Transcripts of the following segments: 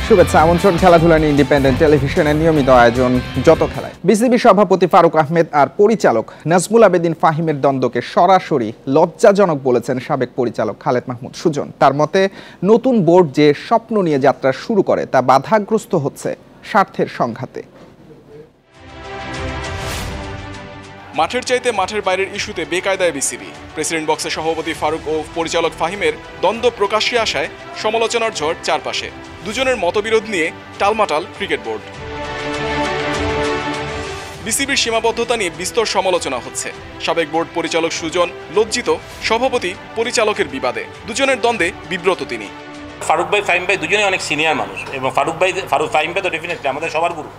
শুভেচ্ছা আমন্ত্রণ খেলাধুলা নিয়ে ইন্ডিপেন্ডেন্ট টেলিভিশনের নিয়মিত আয়োজন যত খেলায়। বিসিবি সভাপতি ফারুক আহমেদ আর পরিচালক নাজমুল আবেদিন ফাহিমের দ্বন্দ্বকে সরাসরি লজ্জাজনক বলেছেন সাবেক পরিচালক খালেদ মাহমুদ সুজন। তার মতে নতুন বোর্ড যে স্বপ্ন নিয়ে যাত্রা শুরু করে তা বাধাগ্রস্ত হচ্ছে স্বার্থের সংঘাতে। মাঠের চাইতে মাঠের বাইরের ইস্যুতে বেকায়দায় বিসিবি। প্রেসিডেন্ট বক্সে সভাপতি ফারুক ও পরিচালক ফাহিমের দ্বন্দ্ব প্রকাশ্যে আসায় সমালোচনার ঝড় চারপাশে। দুজনের মতবিরোধ নিয়ে টালমাটাল ক্রিকেট বোর্ড। বিসিবির সীমাবদ্ধতা নিয়ে বিস্তর সমালোচনা হচ্ছে। সাবেক বোর্ড পরিচালক সুজন লজ্জিত সভাপতি পরিচালকের বিবাদে। দুজনের দ্বন্দ্বে বিব্রত তিনি। ফারুক ভাই ফাহিম ভাই দুজনেই অনেক সিনিয়র মানুষ এবং ফাহিম ভাই তো ডেফিনেটলি আমাদের সবার গুরু,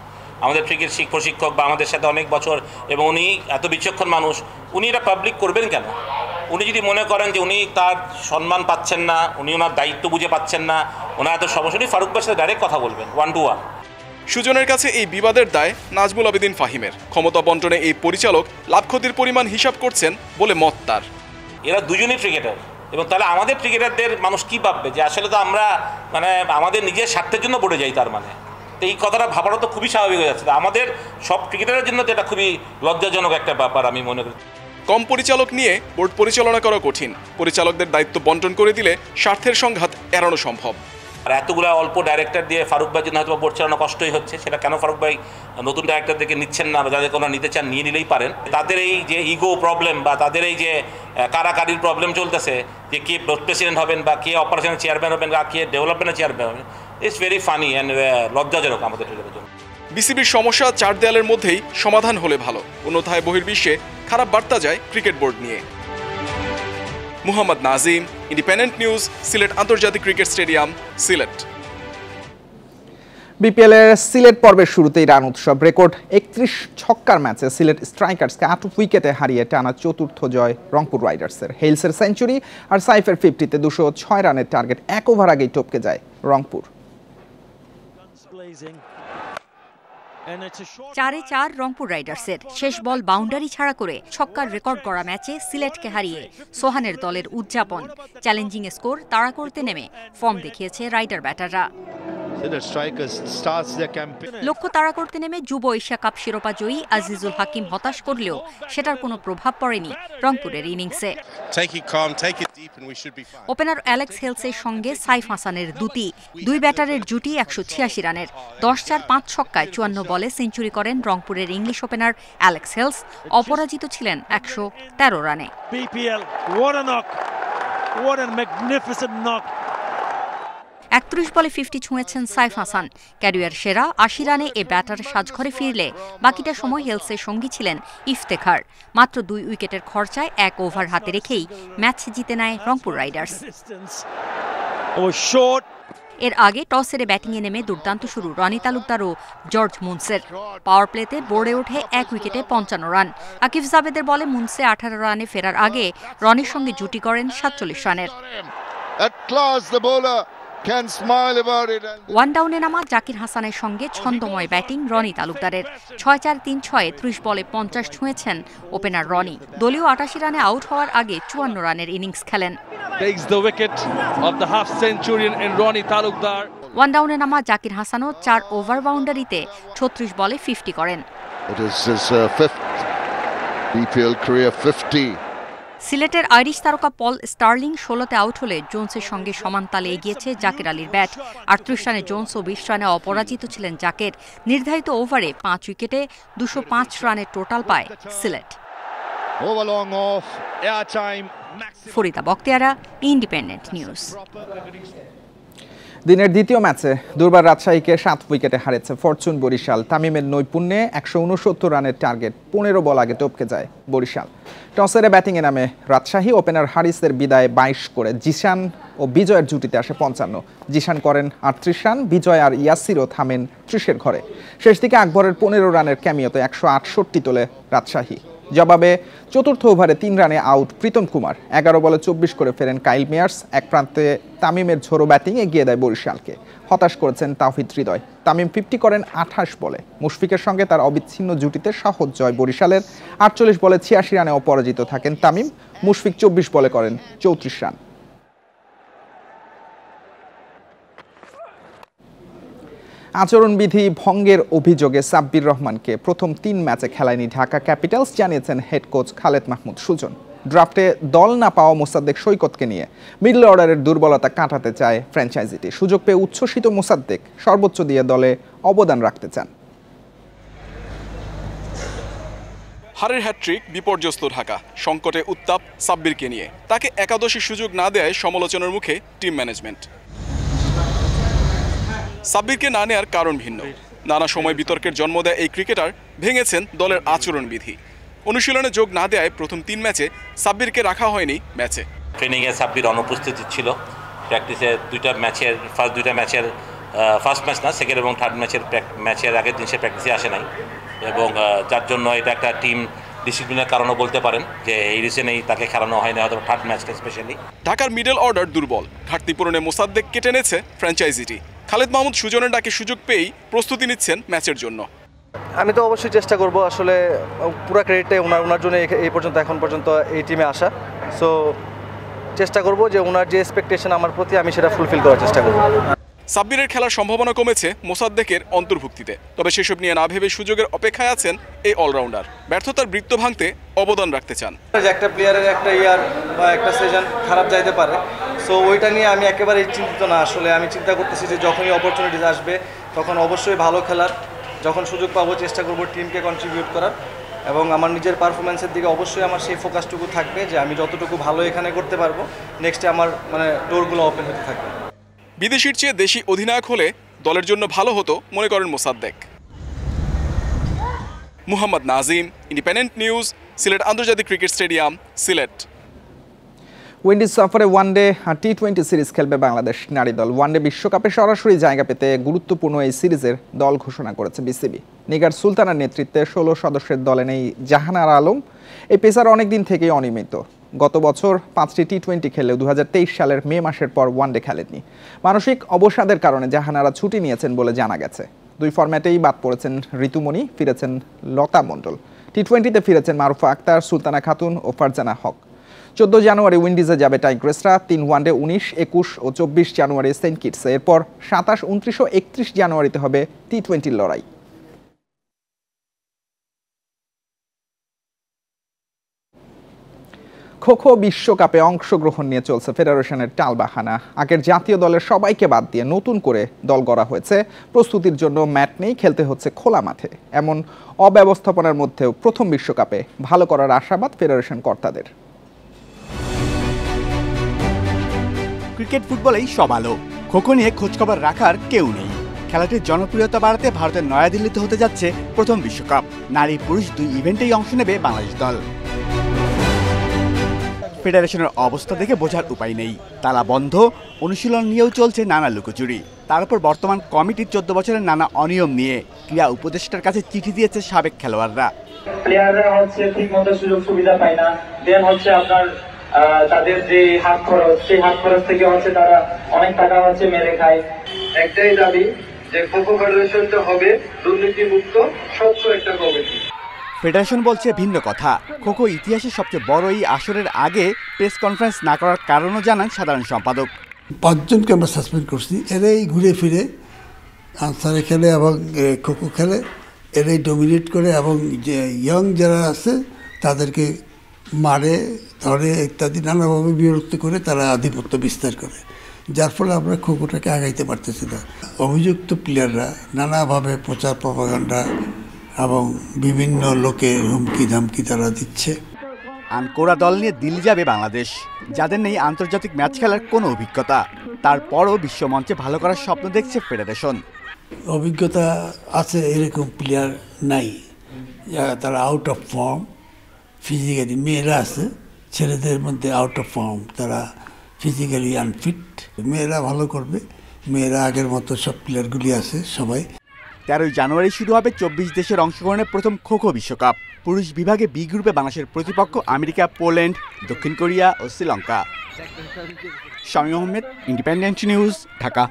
আমাদের ক্রিকেট প্রশিক্ষক বা আমাদের সাথে অনেক বছর, এবং উনি এত বিচক্ষণ মানুষ। উনি এটা পাবলিক করবেন কেন? উনি যদি মনে করেন যে উনি তার সম্মান পাচ্ছেন না, উনি ওনার দায়িত্ব বুঝে পাচ্ছেন না, ওনার এত সমস্যা, ফারুক ভাইয়ের সাথে ডাইরেক্ট কথা বলবেন 1-to-1। সুজনের কাছে এই বিবাদের দায় নাজমুল আবেদিন ফাহিমের। ক্ষমতা বন্টনে এই পরিচালক লাভ ক্ষতির পরিমাণ হিসাব করছেন বলে মত তার। এরা দুজনই ক্রিকেটার, এবং তাহলে আমাদের ক্রিকেটারদের মানুষ কি ভাববে যে আসলে তো আমরা আমাদের নিজের স্বার্থের জন্য পড়ে যাই। তার মানে এই কথাটা ভাবাটা তো খুবই স্বাভাবিক হয়ে যাচ্ছে। আমাদের সব ক্রিকেটারের জন্য তো এটা খুবই লজ্জাজনক একটা ব্যাপার আমি মনে করি। কম পরিচালক নিয়ে বোর্ড পরিচালনা করা কঠিন। পরিচালকদের দায়িত্ব বন্টন করে দিলে স্বার্থের সংঘাত এড়ানো সম্ভব। আর এতগুলো অল্প ডাইরেক্টর দিয়ে ফারুক ভাইয়ের জন্য হয়তো বোর্ড চালানো কষ্টই হচ্ছে। সেটা কেন ফারুক ভাই নতুন ডাইরেক্টরদেরকে নিচ্ছেন না, বা যাদের কোনো নিতে চান নিয়ে নিলেই পারেন। তাদের এই যে ইগো প্রবলেম বা তাদের এই যে কারাকারির প্রবলেম চলতেছে, যে কে প্রেসিডেন্ট হবেন বা কে অপারেশনের চেয়ারম্যান হবেন বা কে ডেভেলপমেন্টের চেয়ারম্যান হবেন, ইটস ভেরি ফানি অ্যান্ড লজ্জাজনক আমাদের ক্রিকেটের জন্য। বিসিবির সমস্যা চার দেয়ালের মধ্যেই সমাধান হলে ভালো, অন্যথায় বহির্বিশ্বে খারাপ বার্তা যায় ক্রিকেট বোর্ড নিয়ে। মুহাম্মদ নাজিম, ইন্ডিপেন্ডেন্ট নিউজ, সিলেট আন্তর্জাতিক ক্রিকেট স্টেডিয়াম, সিলেট। বিপিএলের সিলেট পর্বের শুরুতেই রান উৎসব। রেকর্ড 31 ছক্কার ম্যাচে সিলেট স্ট্রাইকার্সকে 8 উইকেটে হারিয়ে টানা চতুর্থ জয় রংপুর রাইডার্সের। হেইলসের সেঞ্চুরি আর সাইফের 50-তে 206 রানের টার্গেট 1 ওভার আগেই টপকে যায় রংপুর। 4-4 রংপুর রাইডার্সের। শেষ বল বাউন্ডারি ছাড়া করে ছক্কার রেকর্ড গড়া ম্যাচে সিলেটকে হারিয়ে সোহানের দলের উদযাপন। চ্যালেঞ্জিং স্কোর তাড়া করতে নেমে ফর্ম দেখিয়েছে রাইডার ব্যাটাররা। লক্ষ্য তাড়া করতে নেমে যুব এশিয়া কাপ শিরোপা জয়ী আজিজুল হাকিম হতাশ করলেও সেটার কোনো প্রভাব পড়েনি রংপুরের ইনিংসে। ওপেনার অ্যালেক্স হেলসের সঙ্গে সাইফ হাসানের দুই ব্যাটারের জুটি 186 রানের। 10-4-5 ছক্কায় 54 বলে সেঞ্চুরি করেন রংপুরের ইংলিশ ওপেনার অ্যালেক্স হেলস। অপরাজিত ছিলেন 113 রানে। 31 বলে 50 ছুঁয়েছেন সাইফ হাসান। ক্যারিয়ার সেরা 80 রানে এ ব্যাটার সাজঘরে ফিরলে বাকিটা সময় হেলসের সঙ্গী ছিলেন ইফতেখার। মাত্র 2 উইকেটের খরচায় 1 ওভার হাতে রেখেই ম্যাচ জিতে নেয় রংপুর রাইডার্স। এর আগে টস হেরে ব্যাটিংয়ে নেমে দুর্দান্ত শুরু রনি তালুকদার ও জর্জ মুন্সের। পাওয়ার প্লেতে বোর্ডে ওঠে 1 উইকেটে 55 রান। আকিব জাবেদের বলে মুন্সে 18 রানে ফেরার আগে রনির সঙ্গে জুটি করেন 47 রানের। ওয়ান ডাউনে নামা জাকির হাসানের সঙ্গে ছন্দময় ব্যাটিং রনি তালুকদারের। 6-4-3-6 30 বলে 50 ছুঁয়েছেন ওপেনার রনি। দলীয় 88 রানে আউট হওয়ার আগে 54 রানের ইনিংস খেলেন। ওয়ান ডাউনে নামা জাকির হাসানও 4 ওভার বাউন্ডারিতে 36 বলে 50 করেন। সিলেটের আইরিশ তারকা পল স্টার্লিং 16তে আউট হলে জোন্সের সঙ্গে সমান তালে এগিয়েছে জাকের আলীর ব্যাট। 38 রানে জোন্স ও 20 রানে অপরাজিত ছিলেন জাকের। নির্ধারিত ওভারে 5 উইকেটে 205 রানের টোটাল পায় সিলেট। Farida Bakhtiyara, independent news. দিনের দ্বিতীয় ম্যাচে দুর্বার রাজশাহীকে 7 উইকেটে হারিয়েছে ফরচুন বরিশাল। তামিমের নৈপুণ্যে 169 রানের টার্গেট 15 বল আগে টপকে যায় বরিশাল। টসেরে ব্যাটিংয়ে নামে রাজশাহী। ওপেনার হারিসের বিদায় 22 করে জিশান ও বিজয়ের জুটিতে আসে 55। জিশান করেন 38 রান, বিজয় আর ইয়াসিরও থামেন 30-এর ঘরে। শেষ দিকে আকবরের 15 রানের ক্যামিওতে 168 তোলে রাজশাহী। জবাবে চতুর্থ ওভারে 3 রানে আউট প্রীতম কুমার। 11 বলে 24 করে ফেরেন কাইল মেয়ার্স। এক প্রান্তে তামিমের ঝোড়ো ব্যাটিং এগিয়ে দেয় বরিশালকে। হতাশ করেছেন তাওহিদ হৃদয়। তামিম 50 করেন 28 বলে। মুশফিকের সঙ্গে তার অবিচ্ছিন্ন জুটিতে সহজ জয় বরিশালের। 48 বলে 86 রানে অপরাজিত থাকেন তামিম। মুশফিক 24 বলে করেন 34 রান। আচরণবিধি ভঙ্গের অভিযোগে সাব্বির রহমানকে প্রথম 3 ম্যাচে খেলায়নি ঢাকা ক্যাপিটালস, জানিয়েছেন হেড কোচ খালেদ মাহমুদ সুজন। ড্রাফটে দল না পাওয়া মোসাদ্দেক সৈকতকে নিয়ে মিডল অর্ডারের দুর্বলতা কাটাতে চায় ফ্র্যাঞ্চাইজিটি। সুযোগ পেয়ে উচ্ছ্বসিত মোসাদ্দেক সর্বোচ্চ দিয়ে দলে অবদান রাখতে চান। হারের হ্যাট্রিক, বিপর্যস্ত ঢাকা, সংকটে উত্তাপ সাব্বিরকে নিয়ে। তাকে একাদশী সুযোগ না দেয় সমালোচনার মুখে টিম ম্যানেজমেন্ট। সাব্বিরকে না নেয়ার কারণ ভিন্ন। নানা সময় বিতর্কের জন্ম দেয় এই ক্রিকেটার ভেঙেছেন দলের আচরণবিধি। অনুশীলনে যোগ না দেয় প্রথম 3 ম্যাচে সাব্বিরকে রাখা হয়নি ম্যাচে। ট্রেনিংয়ে সাব্বির অনুপস্থিত ছিল। প্র্যাকটিসে ফার্স্ট 2টা ম্যাচের ফার্স্ট ম্যাচ না, সেকেন্ড এবং থার্ড ম্যাচের আগের দিন সে প্র্যাকটিসে আসে নাই, এবং যার জন্য এটা একটা টিম ডিসিপ্লিনের কারণও বলতে পারেন যে এই রিজনেই তাকে খেলানো হয়নি, হয়তো থার্ড ম্যাচটা স্পেশালি। ঢাকার মিডল অর্ডার দুর্বল, ঘাটতি পূরণে মোসাদ্দেক কেটে নেছে ফ্র্যাঞ্চাইজিটি। খালেদ মাহমুদ সুজনের ডাকে সুযোগ পেয়েই প্রস্তুতি নিচ্ছেন ম্যাচের জন্য। আমি তো অবশ্যই চেষ্টা করব, আসলে পুরো ক্রেডিটটাই ওনার জন্য এখন পর্যন্ত এই টিমে আসা। সো চেষ্টা করব যে ওনার যে এক্সপেকটেশন আমার প্রতি, আমি সেটা ফুলফিল করার চেষ্টা করব। সাব্বিরের খেলার সম্ভাবনা কমেছে মোসাদ্দেকের অন্তর্ভুক্তিতে, তবে সেসব নিয়ে না ভেবে সুযোগের অপেক্ষায় আছেন এই অলরাউন্ডার। ব্যর্থতার বৃত্ত ভাঙতে অবদান রাখতে চান। একটা প্লেয়ারের একটা ইয়ার বা একটা সিজন খারাপ যাইতে পারে, সো ওইটা নিয়ে আমি একেবারেই চিন্তিত না। আসলে আমি চিন্তা করতেছি যে যখনই অপরচুনিটিস আসবে তখন অবশ্যই ভালো খেলার, যখন সুযোগ পাবো চেষ্টা করব টিমকে কন্ট্রিবিউট করার, এবং আমার নিজের পারফরমেন্সের দিকে অবশ্যই আমার সেই ফোকাসটুকু থাকবে যে আমি যতটুকু ভালো এখানে করতে পারবো, নেক্সটে আমার ডোরগুলো ওপেন হতে থাকবে। বিদেশির চেয়ে দেশি অধিনায়ক হলে দলের জন্য ভালো হতো মনে করেন মোসাদ্দেক। মুহাম্মদ নাজিম, ইন্ডিপেন্ডেন্ট নিউজ, সিলেট আন্তর্জাতিক ক্রিকেট স্টেডিয়াম, সিলেট। উইন্ডিজ সফরে ওয়ানডে আর টি20 সিরিজ খেলবে বাংলাদেশ নারী দল। ওয়ানডে বিশ্বকাপে সরাসরি জায়গা পেতে গুরুত্বপূর্ণ এই সিরিজের দল ঘোষণা করেছে বিসিবি। নিগার সুলতানার নেতৃত্বে 16 সদস্যের দলে নেই জাহানারা আলম। এই পেসার অনেকদিন থেকেই অনিয়মিত। গত বছর 5টি টি20 খেলেও 2023 সালের মে মাসের পর ওয়ানডে খেলেননি। মানসিক অবসাদের কারণে জাহানারা ছুটি নিয়েছেন বলে জানা গেছে। 2 ফরম্যাটেই বাদ পড়েছেন ঋতুমণি, ফিরেছেন লতা মণ্ডল। টি20তে ফিরেছেন মারুফা আক্তার, সুলতানা খাতুন ও ফারজানা হক। 14 জানুয়ারি উইন্ডিজে যাবে টাইগ্রেসরা। 3 ওয়ানডে 19, 21 ও 24 জানুয়ারি সেন্ট কিটসে। এরপর 27, 29 ও 31 জানুয়ারিতে হবে টি20 লড়াই। খো-খো বিশ্বকাপে অংশগ্রহণ নিয়ে চলছে ফেডারেশনের টালবাহানা। আগের জাতীয় দলের সবাইকে বাদ দিয়ে নতুন করে দল গড়া হয়েছে। প্রস্তুতির জন্য ম্যাট নেই, খেলতে হচ্ছে খোলা মাঠে। এমন অব্যবস্থাপনার মধ্যেও প্রথম বিশ্বকাপে ভালো করার আশাবাদ ফেডারেশন কর্তাদের। ক্রিকেট ফুটবলেই সব আলো, খো-খো নিয়ে খোঁজখবর রাখার কেউ নেই। খেলাটির জনপ্রিয়তা বাড়াতে ভারতের নয়াদিল্লিতে হতে যাচ্ছে প্রথম বিশ্বকাপ। নারী পুরুষ 2 ইভেন্টেই অংশ নেবে বাংলাদেশ দল। ফেডারেশনের অবস্থা দেখে বোঝার উপায় নেই। তালা বন্ধ, অনুশীলন নিয়েও চলছে নানা লুকোচুরি। তারপর বর্তমান কমিটির 14 বছরের নানা অনিয়ম নিয়ে ক্রীড়া উপদেষ্টার কাছে চিঠি দিয়েছে সাবেক খেলোয়াড়রা। প্লেয়াররা ঠিক মতো সুযোগ সুবিধা পায় না, দেন আপনার তাদের যে হাত খরচ, সেই হাত খরচ থেকে তারা অনেক টাকা মেরে খায়। একটাই দাবি যে খো-খো ফেডারেশনটা হবে দুর্নীতিমুক্ত স্বচ্ছ একটা কমিটি। ফেডারেশন বলছে ভিন্ন কথা। খো-খো ইতিহাসের সবচেয়ে বড় এই আসরের আগে প্রেস কনফারেন্স না করার কারণও জানান সাধারণ সম্পাদক। 5 জনকে আমরা সাসপেন্ড করছি। এরাই ঘুরে ফিরে আনসারে খেলে এবং খো-খো খেলে, এরাই ডমিনেট করে, এবং যে ইয়ং যারা আছে তাদেরকে মারে, ধরে ইত্যাদি নানাভাবে বিরক্ত করে তারা আধিপত্য বিস্তার করে, যার ফলে আমরা খো-খোটাকে আগাইতে পারতেছি না। অভিযুক্ত প্লেয়াররা নানাভাবে প্রচার প্রপাগান্ডা এবং বিভিন্ন লোকের হুমকি ধামকি তারা দিচ্ছে। আনকোরা দল নিয়ে দিল্লি যাবে বাংলাদেশ, যাদের নেই আন্তর্জাতিক ম্যাচ খেলার কোনো অভিজ্ঞতা। তারপরও বিশ্বমঞ্চে ভালো করার স্বপ্ন দেখছে ফেডারেশন। অভিজ্ঞতা আছে এরকম প্লেয়ার নাই, তারা আউট অফ ফর্ম ফিজিক্যালি। মেয়েরা আছে, ছেলেদের মধ্যে আউট অফ ফর্ম, তারা ফিজিক্যালি আনফিট। মেয়েরা ভালো করবে, মেয়েরা আগের মতো সব প্লেয়ারগুলি আছে সবাই। 13 জানুয়ারি শুরু হবে 24 দেশের অংশগ্রহণের প্রথম খো-খো বিশ্বকাপ। পুরুষ বিভাগে বি গ্রুপে বাংলাদেশের প্রতিপক্ষ আমেরিকা, পোল্যান্ড, দক্ষিণ কোরিয়া ও শ্রীলঙ্কা। Shamim Ahmed, independent news, Dhaka.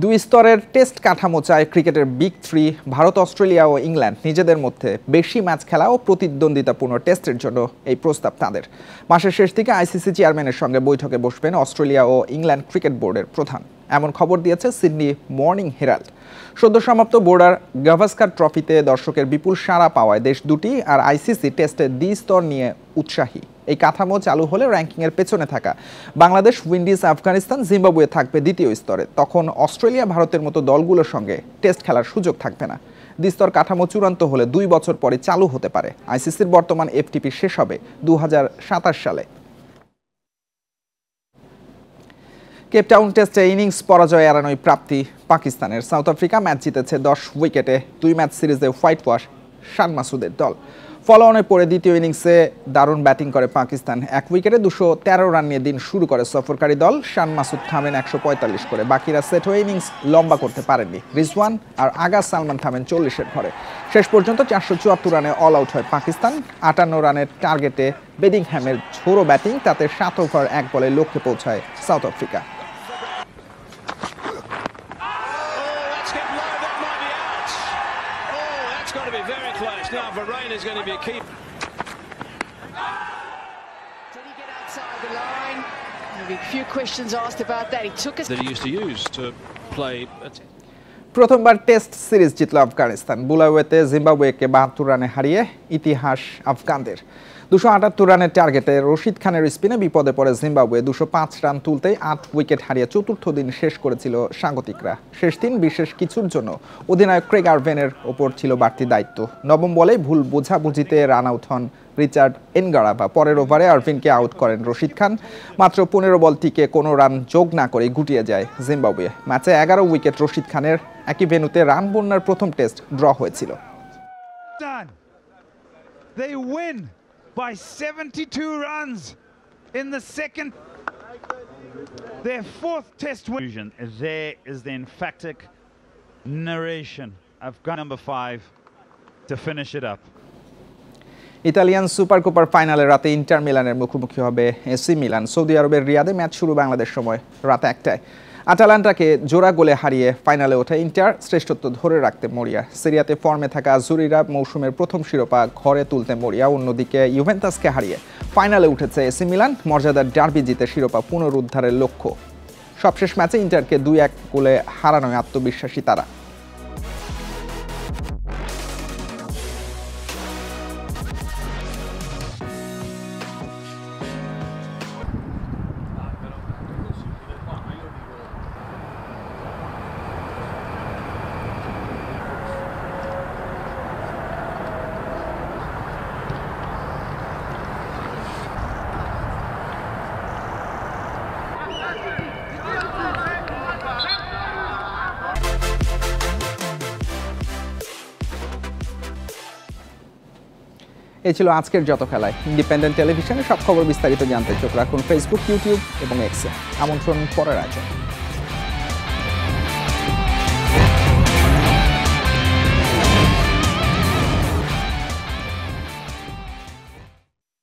দুই স্তরের টেস্ট কাঠামো চায় ক্রিকেটের বিগ থ্রি ভারত, অস্ট্রেলিয়া ও ইংল্যান্ড। নিজেদের মধ্যে বেশি ম্যাচ খেলা ও প্রতিদ্বন্দ্বিতাপূর্ণ টেস্টের জন্য এই প্রস্তাব তাদের। মাসের শেষ দিকে আইসিসি চেয়ারম্যানের সঙ্গে বৈঠকে বসবেন অস্ট্রেলিয়া ও ইংল্যান্ড ক্রিকেট বোর্ডের প্রধান, এমন খবর দিয়েছে সিডনি মর্নিং হেরাল্ড। সদ্য সমাপ্ত বোর্ডার গাভাস্কার ট্রফিতে দর্শকের বিপুল সাড়া পাওয়ায় দেশ দুটি আর আইসিসি টেস্টে দ্বি-স্তর নিয়ে উৎসাহী। এই কাঠামো চালু হলে র্যাঙ্কিংয়ের পেছনে থাকা বাংলাদেশ, উইন্ডিজ, আফগানিস্তান, জিম্বাবুয়ে থাকবে দ্বিতীয় স্তরে। তখন অস্ট্রেলিয়া, ভারতের মতো দলগুলোর সঙ্গে টেস্ট খেলার সুযোগ থাকবে না। দ্বিস্তর কাঠামো চূড়ান্ত হলে 2 বছর পরে চালু হতে পারে। আইসিসির বর্তমান এফটিপি শেষ হবে 2027 সালে। কেপটাউন টেস্টে ইনিংস পরাজয় এড়ানোই প্রাপ্তি পাকিস্তানের। সাউথ আফ্রিকা ম্যাচ জিতেছে 10 উইকেটে। 2 ম্যাচ সিরিজে হোয়াইট ওয়াশ শান মাসুদের দল। ফলোঅনে পড়ে দ্বিতীয় ইনিংসে দারুণ ব্যাটিং করে পাকিস্তান। 1 উইকেটে 213 রান নিয়ে দিন শুরু করে সফরকারী দল। শান মাসুদ থামেন 145 করে। বাকিরা সেট হয়ে ইনিংস লম্বা করতে পারেননি। রিজওয়ান আর আগা সালমান থামেন 40-এর ঘরে। শেষ পর্যন্ত 474 রানে অল আউট হয় পাকিস্তান। 58 রানের টার্গেটে বেডিংহ্যামের ঝোড়ো ব্যাটিং, তাতে 7 ওভার 1 বলে লক্ষ্যে পৌঁছায় south Africa. Now Varane is going to be a key. Did he get outside the line? There'll be a few questions asked about that. He took us that he used to use to play. প্রথমবার test series জিতল আফগানিস্তান। বুলাওয়েতে জিম্বাবুয়েকে 72 রানে হারিয়ে ইতিহাস আফগানদের। 278 রানের টার্গেটে রশিদ খানের স্পিনে বিপদে পড়ে জিম্বাবুয়ে। 205 রান তুলতেই 8 উইকেট হারিয়ে চতুর্থ দিন শেষ করেছিল স্বাগতিকরা। শেষ দিন বিশেষ কিছুর জন্য অধিনায়ক ক্রেগ আরভেনের ওপর ছিল বাড়তি দায়িত্ব। নবম বলে ভুল বোঝাবুঝিতে রান আউট হন রিচার্ড এনগারাবা। পরের ওভারে আরভিনকে আউট করেন রশিদ খান। মাত্র 15 বল টিকে কোনো রান যোগ না করে গুটিয়ে যায় জিম্বাবুয়ে। ম্যাচে 11 উইকেট রশিদ খানের। একই ভেন্যুতে রান বন্যার প্রথম টেস্ট ড্র হয়েছিল। They win by 72 runs in the second. Their 4th test win. There is the emphatic narration. I've got number 5 to finish it up. Italian super Cooper ফাইনালে রাতে inter মিলানের মুখোমুখি হবে এসি মিলান। সৌদি আরবের রিয়াদে match শুরু বাংলাদেশ সময় রাত 1টায়। আটালান্টাকে জোড়া গোলে হারিয়ে ফাইনালে ওঠে ইন্টার। শ্রেষ্ঠত্ব ধরে রাখতে মরিয়া। সিরিয়াতে ফর্মে থাকা আজুরিরা মৌসুমের প্রথম শিরোপা ঘরে তুলতে মরিয়া। অন্যদিকে ইউভেন্টাসকে হারিয়ে ফাইনালে উঠেছে এসি মিলান। মর্যাদার ডার্বি জিতে শিরোপা পুনরুদ্ধারের লক্ষ্য। সবশেষ ম্যাচে ইন্টারকে 2-1 গোলে হারানোয় আত্মবিশ্বাসী তারা। এই ছিল আজকের যত খেলায়। ইন্ডিপেন্ডেন্ট টেলিভিশনে সব খবর বিস্তারিত জানতে চোখ রাখুন ফেসবুক, ইউটিউব এবং এক্সে। আমন্ত্রণ পরের আয়োজন।